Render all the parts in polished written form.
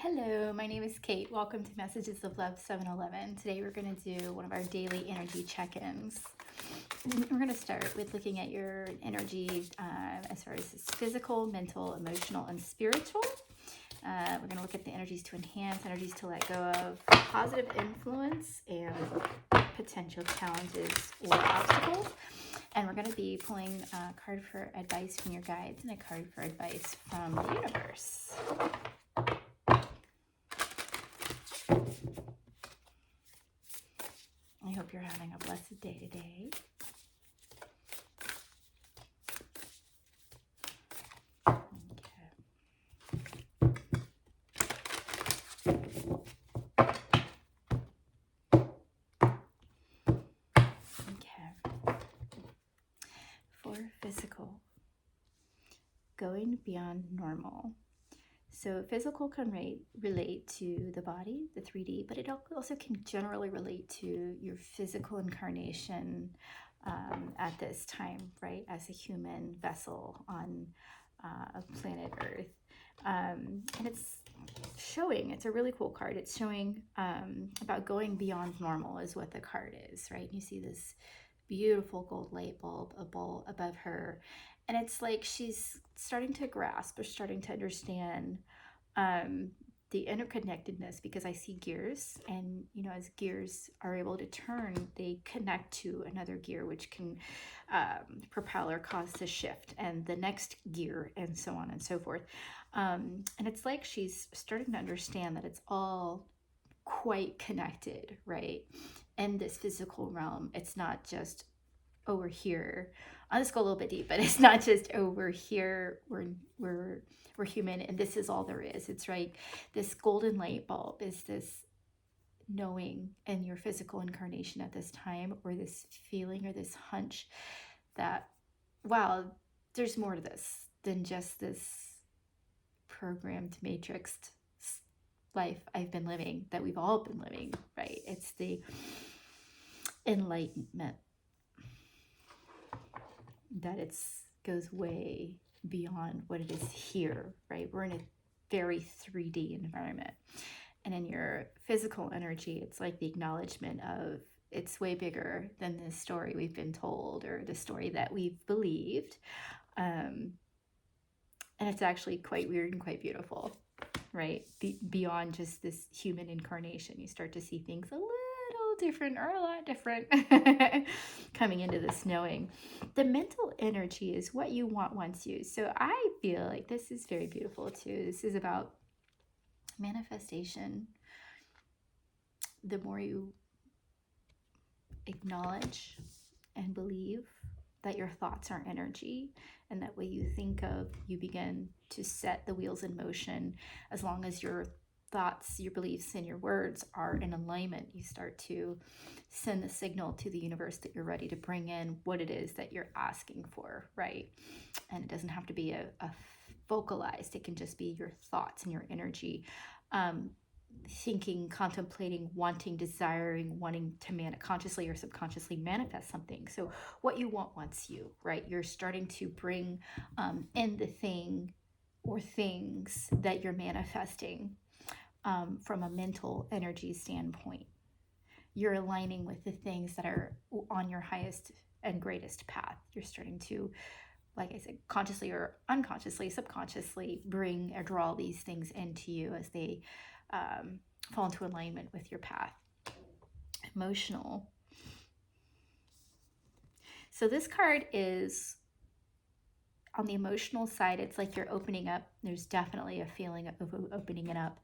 Hello, my name is Kate. Welcome to Messages of Love 711. Today we're going to do one of our daily energy check-ins. We're going to start with looking at your energy as far as physical, mental, emotional, and spiritual. We're going to look at the energies to enhance, energies to let go of, positive influence, and potential challenges or obstacles. And we're going to be pulling a card for advice from your guides and a card for advice from the universe. I hope you're having a blessed day today. Okay. For physical, going beyond normal. So physical can relate to the body, the 3D, but it also can generally relate to your physical incarnation at this time, right? As a human vessel on planet Earth. And it's a really cool card. It's showing about going beyond normal is what the card is, right? You see this beautiful gold light bulb above her. And it's like she's starting to grasp or starting to understand the interconnectedness, because I see gears, and as gears are able to turn, they connect to another gear, which can propel or cause the shift and the next gear, and so on and so forth. And it's like she's starting to understand that it's all quite connected, right? In this physical realm, it's not just over here. I'll just go a little bit deep, but it's not just over here. We're human, and this is all there is. It's right. This golden light bulb is this knowing in your physical incarnation at this time, or this feeling or this hunch that, wow, there's more to this than just this programmed, matrixed life I've been living, that we've all been living, right? It's the enlightenment that goes way beyond what it is here, right? We're in a very 3D environment. And in your physical energy, it's like the acknowledgement of it's way bigger than the story we've been told or the story that we've believed. And it's actually quite weird and quite beautiful, right? Beyond just this human incarnation, you start to see things a little different, or a lot different, coming into this knowing. The mental energy is what you want once used. So I feel like this is very beautiful too. This is about manifestation. The more you acknowledge and believe that your thoughts are energy, and that what you think of, you begin to set the wheels in motion. As long as your thoughts, your beliefs, and your words are in alignment, you start to send the signal to the universe that you're ready to bring in what it is that you're asking for, right? And it doesn't have to be a vocalized, it can just be your thoughts and your energy, thinking, contemplating, wanting, desiring, wanting to consciously or subconsciously manifest something. So what you want wants you, right? You're starting to bring in the thing or things that you're manifesting from a mental energy standpoint. You're aligning with the things that are on your highest and greatest path. You're starting to, like I said, consciously or unconsciously, subconsciously bring or draw these things into you as they fall into alignment with your path. Emotional. So this card is on the emotional side. It's like you're opening up. There's definitely a feeling of opening it up.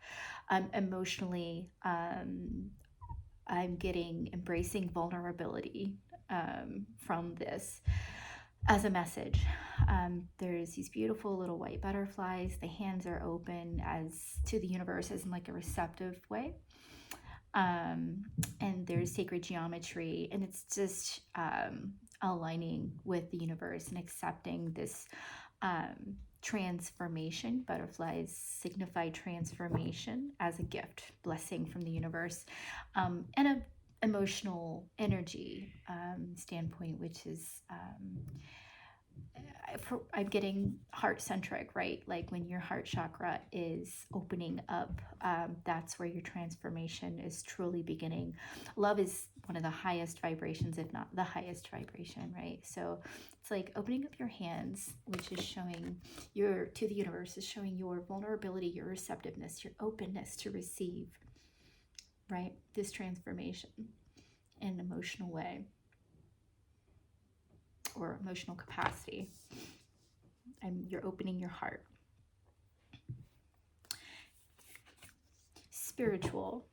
Emotionally, I'm getting embracing vulnerability from this as a message. There's these beautiful little white butterflies. The hands are open as to the universe, as in like a receptive way. And there's sacred geometry, and it's just aligning with the universe and accepting this transformation. Butterflies signify transformation as a gift, blessing from the universe, and a emotional energy standpoint, which is I'm getting heart-centric, right? Like when your heart chakra is opening up, that's where your transformation is truly beginning. Love is one of the highest vibrations, if not the highest vibration, right? So it's like opening up your hands, which is showing your, to the universe, is showing your vulnerability, your receptiveness, your openness to receive, right? This transformation in an emotional way or emotional capacity. And you're opening your heart. Spiritual.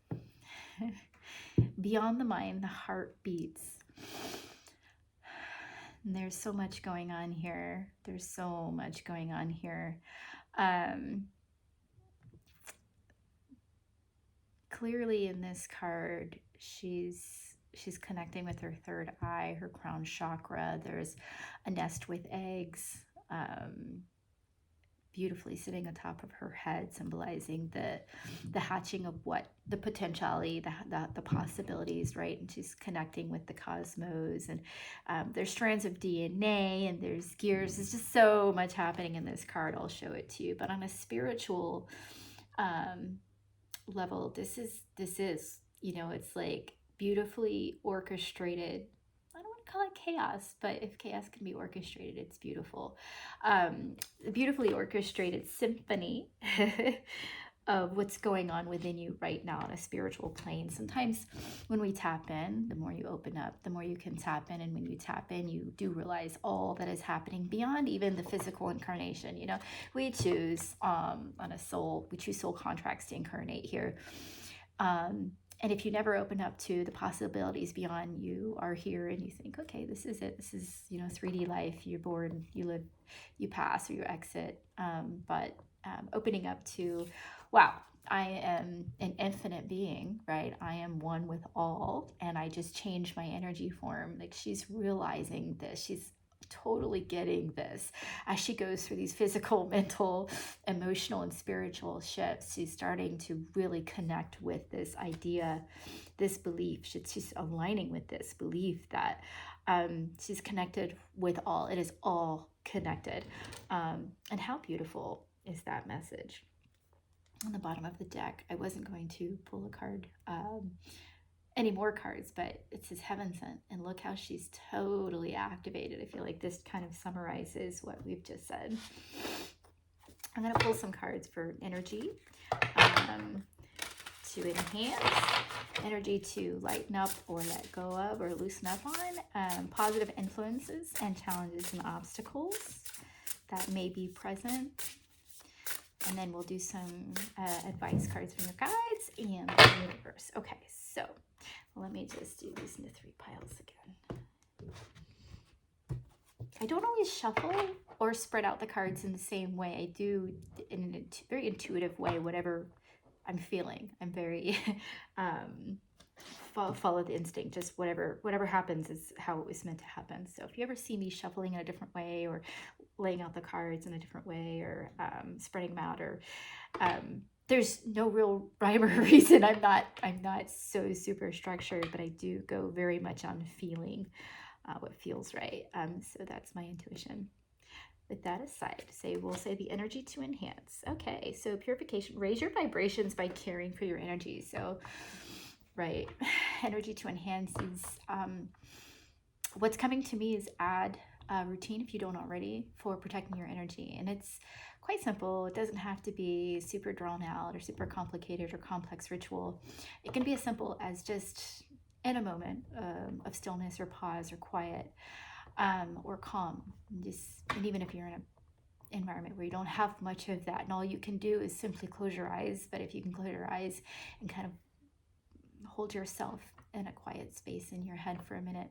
Beyond the mind, the heart beats. And there's so much going on here. There's so much going on here. Clearly in this card, she's connecting with her third eye, her crown chakra. There's a nest with eggs. Beautifully sitting on top of her head, symbolizing the hatching of what the potentiality, the possibilities, right? And she's connecting with the cosmos, and there's strands of DNA, and there's gears. There's just so much happening in this card. I'll show it to you. But on a spiritual level, this is it's like beautifully orchestrated. I don't want to call it chaos, but if chaos can be orchestrated, it's beautiful. Beautifully orchestrated symphony of what's going on within you right now on a spiritual plane. Sometimes when we tap in, the more you open up, the more you can tap in. And when you tap in, you do realize all that is happening beyond even the physical incarnation. We choose we choose soul contracts to incarnate here. And if you never open up to the possibilities beyond, you are here and you think, okay, this is it. This is, 3D life. You're born, you live, you pass, or you exit. But opening up to, wow, I am an infinite being, right? I am one with all, and I just changed my energy form. Like, she's realizing this. She's totally getting this as she goes through these physical, mental, emotional, and spiritual shifts. She's starting to really connect with this idea, this belief. She's aligning with this belief that she's connected with all. It is all connected. And how beautiful is that message? On the bottom of the deck, I wasn't going to pull a card, any more cards, but it says heaven sent, and look how she's totally activated. I feel like this kind of summarizes what we've just said. I'm going to pull some cards for energy, to enhance, energy to lighten up or let go of or loosen up on, positive influences and challenges and obstacles that may be present. And then we'll do some advice cards from your guides and the universe. Okay, so let me just do these into 3 piles again. I don't always shuffle or spread out the cards in the same way. I do in a very intuitive way, whatever I'm feeling. I'm very follow the instinct. Just whatever happens is how it was meant to happen. So if you ever see me shuffling in a different way, or laying out the cards in a different way, or spreading them out, or there's no real rhyme or reason. I'm not so super structured, but I do go very much on feeling what feels right. So that's my intuition. With that aside, we'll say the energy to enhance. Okay, so purification, raise your vibrations by caring for your energy. So, right, energy to enhance is, what's coming to me is add a routine, if you don't already, for protecting your energy. And it's quite simple. It doesn't have to be super drawn out or super complicated or complex ritual. It can be as simple as just in a moment of stillness or pause or quiet, or calm. And even if you're in an environment where you don't have much of that, and all you can do is simply close your eyes, but if you can close your eyes and kind of hold yourself in a quiet space in your head for a minute,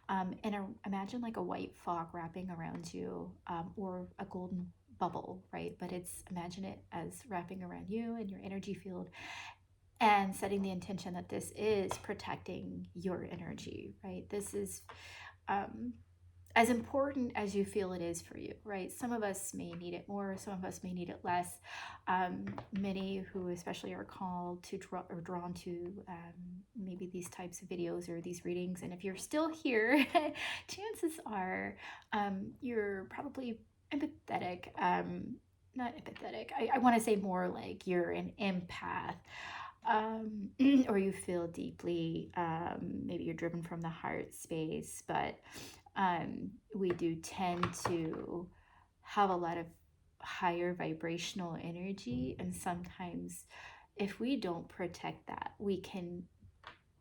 and imagine like a white fog wrapping around you, or a golden bubble, right? But imagine it as wrapping around you and your energy field, and setting the intention that this is protecting your energy, right? This is as important as you feel it is for you, right? Some of us may need it more, some of us may need it less. Many who especially are called to draw or drawn to maybe these types of videos or these readings. And if you're still here, chances are you're probably empathetic. Not empathetic. I want to say more like you're an empath. Or you feel deeply, maybe you're driven from the heart space, but we do tend to have a lot of higher vibrational energy. And sometimes, if we don't protect that, we can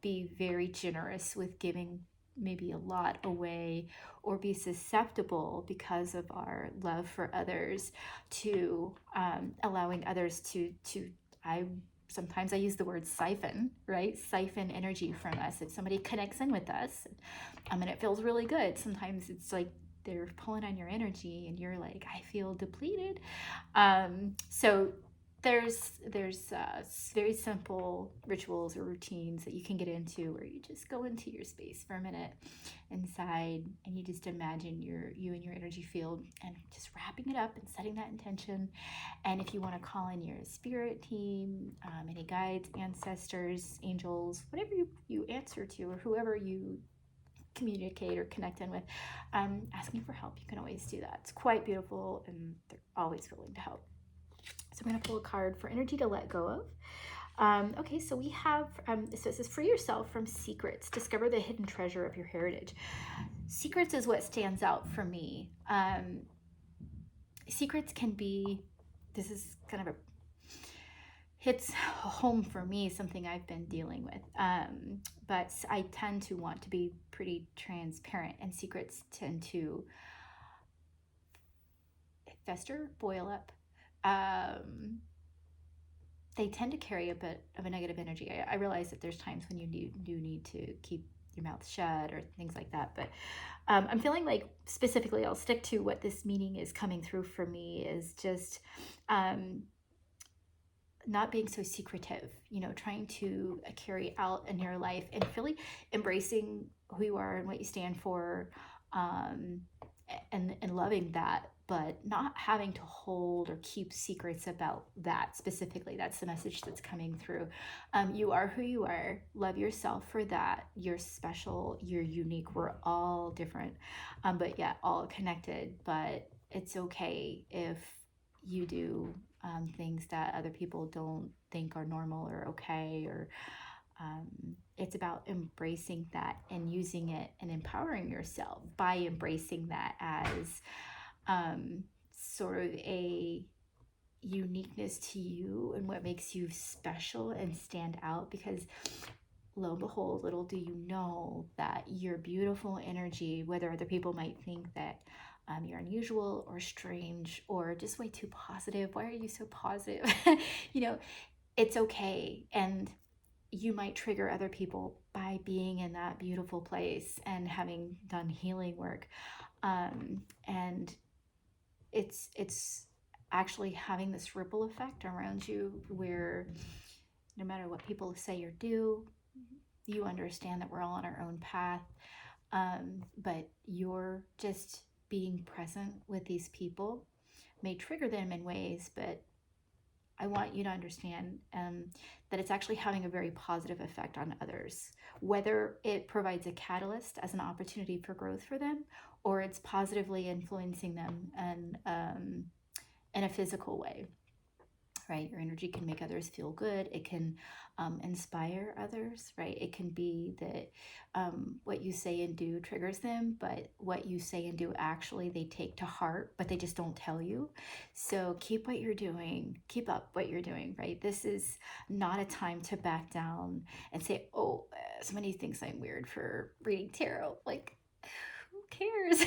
be very generous with giving maybe a lot away, or be susceptible because of our love for others to allowing others to I sometimes I use the word siphon, right? Siphon energy from us. If somebody connects in with us, and it feels really good. Sometimes it's like they're pulling on your energy and you're like, I feel depleted. So there's very simple rituals or routines that you can get into, where you just go into your space for a minute inside, and you just imagine you and your energy field, and just wrapping it up and setting that intention. And if you want to call in your spirit team, any guides, ancestors, angels, whatever you answer to, or whoever you communicate or connect in with, asking for help, you can always do that. It's quite beautiful, and they're always willing to help. So I'm going to pull a card for energy to let go of. Okay, so we have, so it says, free yourself from secrets. Discover the hidden treasure of your heritage. Secrets is what stands out for me. Secrets can be, this is kind of a, hits home for me, something I've been dealing with. But I tend to want to be pretty transparent, and secrets tend to fester, boil up. They tend to carry a bit of a negative energy. I realize that there's times when you do need to keep your mouth shut or things like that, but I'm feeling like, specifically, I'll stick to what this meaning is coming through for me, is just not being so secretive, trying to carry out in your life and really embracing who you are and what you stand for, and loving that, but not having to hold or keep secrets about that specifically. That's the message that's coming through. You are who you are. Love yourself for that. You're special. You're unique. We're all different, but yet all connected. But it's okay if you do things that other people don't think are normal or okay, or it's about embracing that and using it and empowering yourself by embracing that as sort of a uniqueness to you and what makes you special and stand out. Because lo and behold, little do you know that your beautiful energy, whether other people might think that you're unusual or strange or just way too positive, why are you so positive? It's okay. And you might trigger other people by being in that beautiful place and having done healing work. And it's actually having this ripple effect around you, where no matter what people say or do, you understand that we're all on our own path. But you're just being present with these people may trigger them in ways, but I want you to understand that it's actually having a very positive effect on others, whether it provides a catalyst as an opportunity for growth for them, or it's positively influencing them in a physical way. Right? Your energy can make others feel good. It can inspire others, right? It can be that what you say and do triggers them, but what you say and do actually they take to heart, but they just don't tell you. So keep what you're doing, keep up what you're doing, right? This is not a time to back down and say, oh, somebody thinks I'm weird for reading tarot. Like, who cares?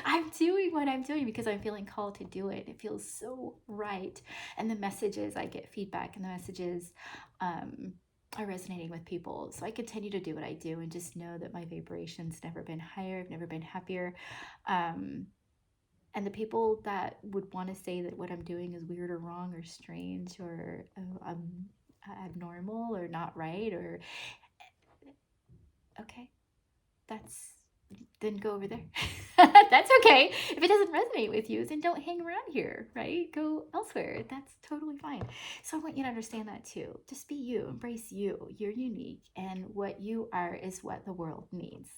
I'm doing what I'm doing because I'm feeling called to do it. It feels so right. And the messages, I get feedback, and the messages are resonating with people. So I continue to do what I do, and just know that my vibration's never been higher. I've never been happier. And the people that would want to say that what I'm doing is weird or wrong or strange or abnormal or not right, or okay, that's then go over there. That's okay. If it doesn't resonate with you, then don't hang around here, right? Go elsewhere. That's totally fine. So I want you to understand that too. Just be you, embrace you. You're unique, and what you are is what the world needs.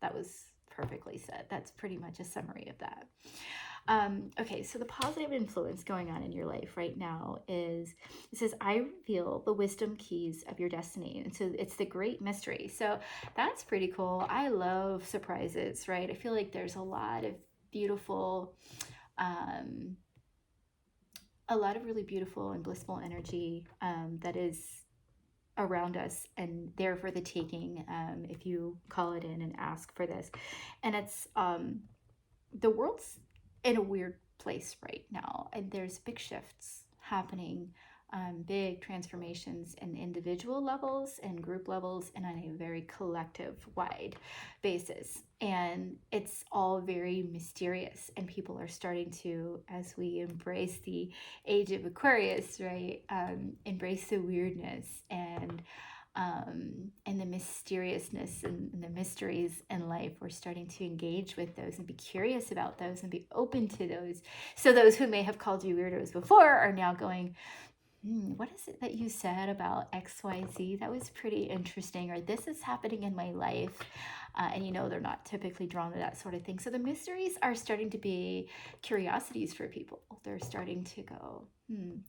That was perfectly said. That's pretty much a summary of that. Okay, so the positive influence going on in your life right now is, it says, I reveal the wisdom keys of your destiny. And so it's the great mystery. So that's pretty cool. I love surprises, right? I feel like there's a lot of beautiful, a lot of really beautiful and blissful energy that is around us and there for the taking, if you call it in and ask for this. And it's the world's in a weird place right now, and there's big shifts happening, big transformations in individual levels and group levels and on a very collective wide basis, and it's all very mysterious, and people are starting to, as we embrace the age of Aquarius, right, embrace the weirdness and the mysteriousness and the mysteries in life. We're starting to engage with those and be curious about those and be open to those. So those who may have called you weirdos before are now going, what is it that you said about XYZ? That was pretty interesting. Or this is happening in my life. And you know, they're not typically drawn to that sort of thing. So the mysteries are starting to be curiosities for people. They're starting to go,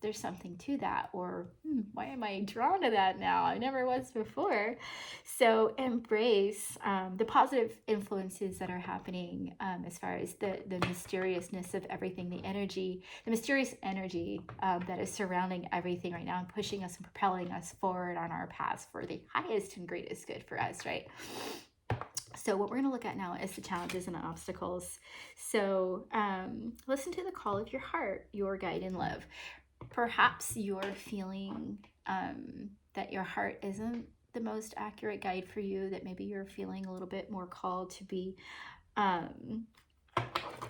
there's something to that. Or why am I drawn to that now? I never was before. So embrace the positive influences that are happening, as far as the mysteriousness of everything, the energy, the mysterious energy that is surrounding everything right now and pushing us and propelling us forward on our paths for the highest and greatest good for us, right? So what we're going to look at now is the challenges and the obstacles. So listen to the call of your heart, your guide in love. Perhaps you're feeling that your heart isn't the most accurate guide for you, that maybe you're feeling a little bit more called to be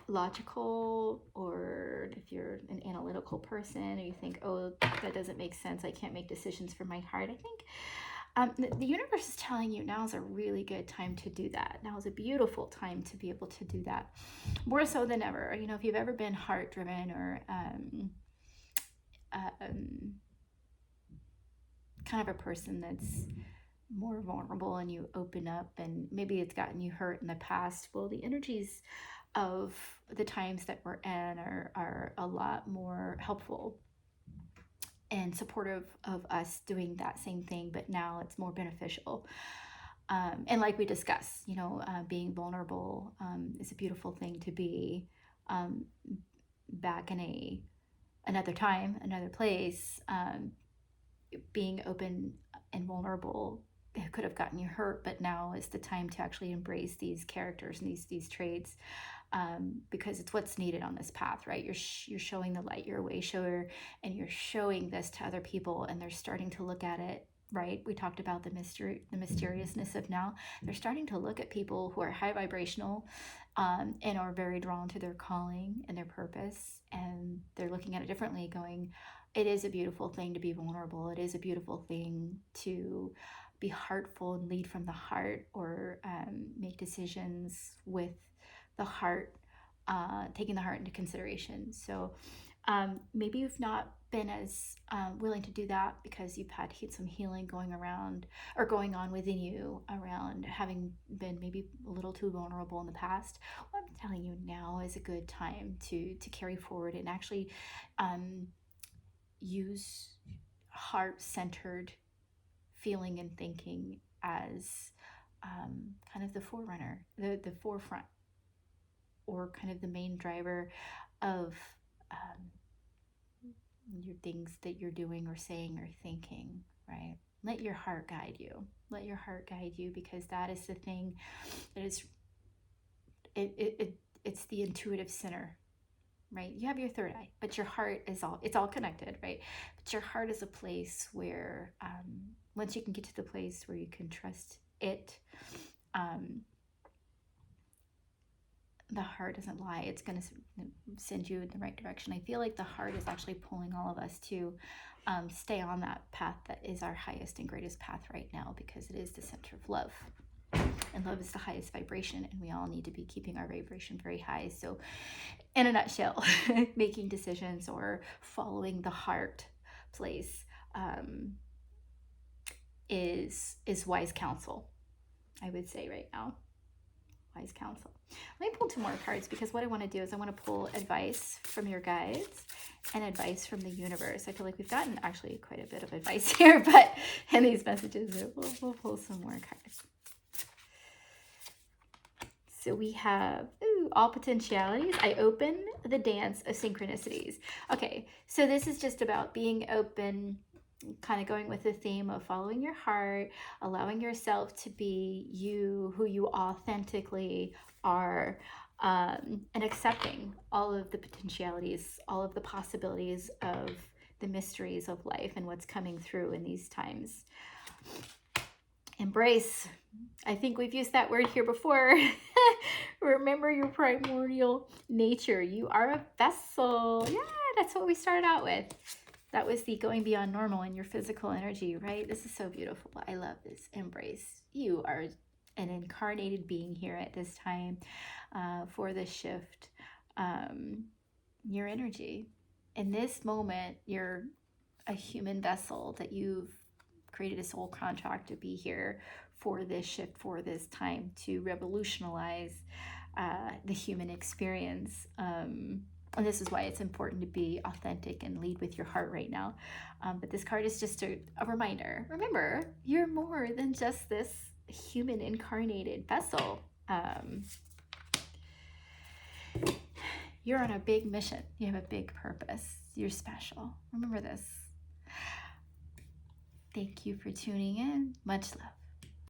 logical, or if you're an analytical person and you think, oh, that doesn't make sense, I can't make decisions from my heart. I think the universe is telling you now is a really good time to do that. Now is a beautiful time to be able to do that, more so than ever. You know, if you've ever been heart driven or kind of a person that's more vulnerable and you open up and maybe it's gotten you hurt in the past, well, the energies of the times that we're in are a lot more helpful and supportive of us doing that same thing, but now it's more beneficial. And like we discussed, you know, being vulnerable is a beautiful thing to be. Back in another time, another place, being open and vulnerable, it could have gotten you hurt, but now is the time to actually embrace these characters and these traits, because it's what's needed on this path, right? You're showing the light, you're a way shower, and you're showing this to other people, and they're starting to look at it, right? We talked about the mysteriousness of now. They're starting to look at people who are high vibrational, and are very drawn to their calling and their purpose, and they're looking at it differently, going, it is a beautiful thing to be vulnerable. It is a beautiful thing to be heartful and lead from the heart, or make decisions with the heart, taking the heart into consideration. So maybe you've not been as willing to do that because you've had some healing going around or going on within you around having been maybe a little too vulnerable in the past. Well, I'm telling you, now is a good time to carry forward and actually use heart-centered feeling and thinking as kind of the forerunner, the forefront, or kind of the main driver of your things that you're doing or saying or thinking, right? Let your heart guide you. Let your heart guide you, because that is the thing that is, it's the intuitive center, right? You have your third eye, but your heart is it's all connected, right? But your heart is a place where once you can get to the place where you can trust it, the heart doesn't lie. It's going to send you in the right direction. I feel like the heart is actually pulling all of us to stay on that path that is our highest and greatest path right now, because it is the center of love. And love is the highest vibration, and we all need to be keeping our vibration very high. So in a nutshell, making decisions or following the heart place is wise counsel, I would say right now. Wise counsel. Let me pull 2 more cards, because what I want to do is I want to pull advice from your guides and advice from the universe. I feel like we've gotten actually quite a bit of advice here, but in these messages, we'll pull some more cards. So we have, all potentialities. I open the dance of synchronicities. Okay, so this is just about being open, kind of going with the theme of following your heart, allowing yourself to be you, who you authentically are, and accepting all of the potentialities, all of the possibilities of the mysteries of life and what's coming through in these times. Embrace. I think we've used that word here before. Remember your primordial nature. You are a vessel. Yeah, that's what we started out with. That was the going beyond normal in your physical energy, right? This is so beautiful. I love this. Embrace. You are an incarnated being here at this time for this shift. Your energy. In this moment, you're a human vessel that you've created a soul contract to be here for this shift, for this time, to revolutionize the human experience. And this is why it's important to be authentic and lead with your heart right now. But this card is just a reminder. Remember, you're more than just this human incarnated vessel. You're on a big mission. You have a big purpose. You're special. Remember this. Thank you for tuning in. Much love.